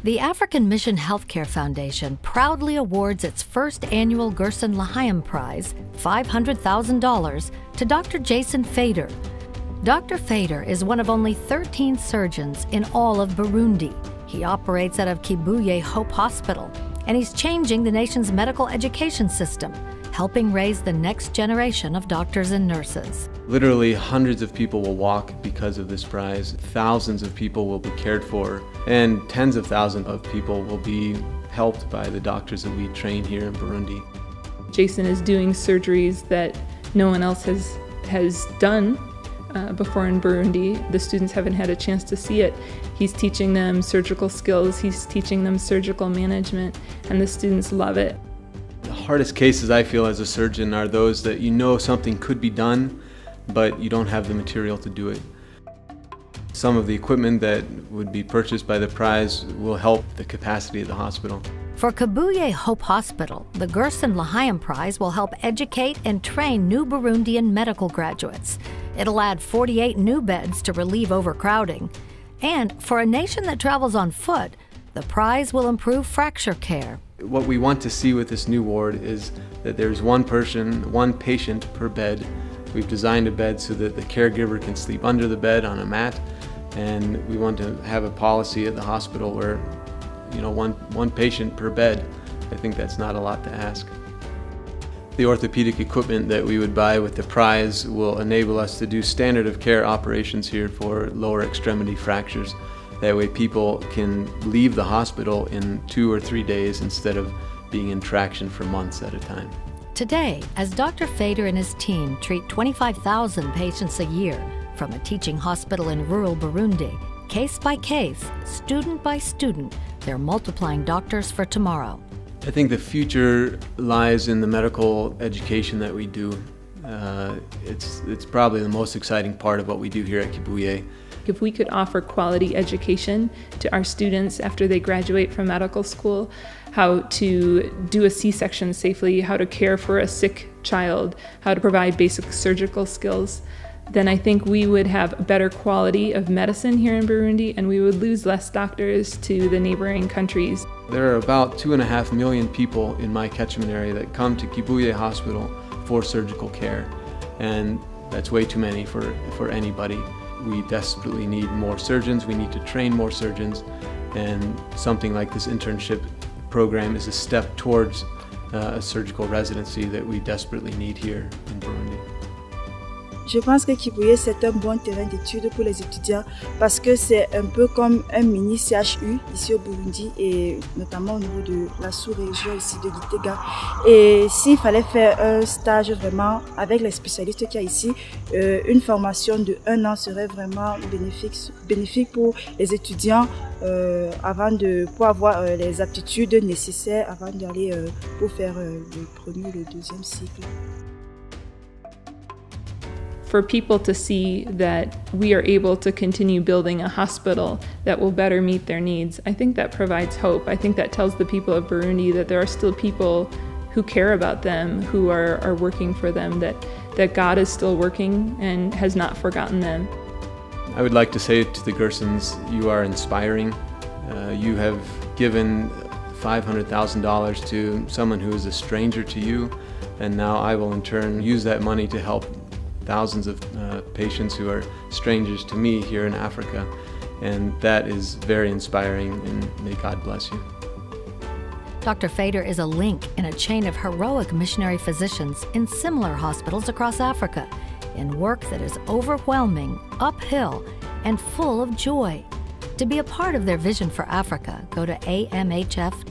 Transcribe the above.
The African Mission Healthcare Foundation proudly awards its first annual Gerson Lahayim Prize, $500,000, to Dr. Jason Fader. Dr. Fader is one of only 13 surgeons in all of Burundi. He operates out of Kibuye Hope Hospital, and he's changing the nation's medical education system, helping raise the next generation of doctors and nurses. Literally hundreds of people will walk because of this prize. Thousands of people will be cared for, and tens of thousands of people will be helped by the doctors that we train here in Burundi. Jason is doing surgeries that no one else has done before in Burundi. The students haven't had a chance to see it. He's teaching them surgical skills, he's teaching them surgical management, and the students love it. The hardest cases I feel as a surgeon are those that you know something could be done, but you don't have the material to do it. Some of the equipment that would be purchased by the prize will help the capacity of the hospital. For Kibuye Hope Hospital, the Gerson Lahayim Prize will help educate and train new Burundian medical graduates. It'll add 48 new beds to relieve overcrowding. And for a nation that travels on foot, the prize will improve fracture care. What we want to see with this new ward is that there's one patient per bed. We've designed a bed so that the caregiver can sleep under the bed on a mat, and we want to have a policy at the hospital where, one patient per bed. I think that's not a lot to ask. The orthopedic equipment that we would buy with the prize will enable us to do standard of care operations here for lower extremity fractures. That way people can leave the hospital in 2 or 3 days instead of being in traction for months at a time. Today, as Dr. Fader and his team treat 25,000 patients a year from a teaching hospital in rural Burundi, case by case, student by student, they're multiplying doctors for tomorrow. I think the future lies in the medical education that we do. It's probably the most exciting part of what we do here at Kibuye. If we could offer quality education to our students after they graduate from medical school, how to do a C-section safely, how to care for a sick child, how to provide basic surgical skills, then I think we would have a better quality of medicine here in Burundi, and we would lose less doctors to the neighboring countries. There are about 2.5 million people in my catchment area that come to Kibuye Hospital for surgical care, and that's way too many for anybody. We desperately need more surgeons, we need to train more surgeons, and something like this internship program is a step towards a surgical residency that we desperately need here in Burundi. Je pense que Kibuye, c'est un bon terrain d'étude pour les étudiants parce que c'est un peu comme un mini CHU ici au Burundi et notamment au niveau de la sous-région ici de Gitega. Et s'il fallait faire un stage vraiment avec les spécialistes qu'il y a ici, une formation de 1 an serait vraiment bénéfique pour les étudiants pour avoir les aptitudes nécessaires avant d'aller pour faire le premier et le deuxième cycle. For people to see that we are able to continue building a hospital that will better meet their needs, I think that provides hope. I think that tells the people of Burundi that there are still people who care about them, who are working for them, that God is still working and has not forgotten them. I would like to say to the Gersons, you are inspiring. You have given $500,000 to someone who is a stranger to you, and now I will in turn use that money to help thousands of patients who are strangers to me here in Africa, and that is very inspiring, and may God bless you. Dr. Fader is a link in a chain of heroic missionary physicians in similar hospitals across Africa, in work that is overwhelming, uphill, and full of joy. To be a part of their vision for Africa, go to amhf.us.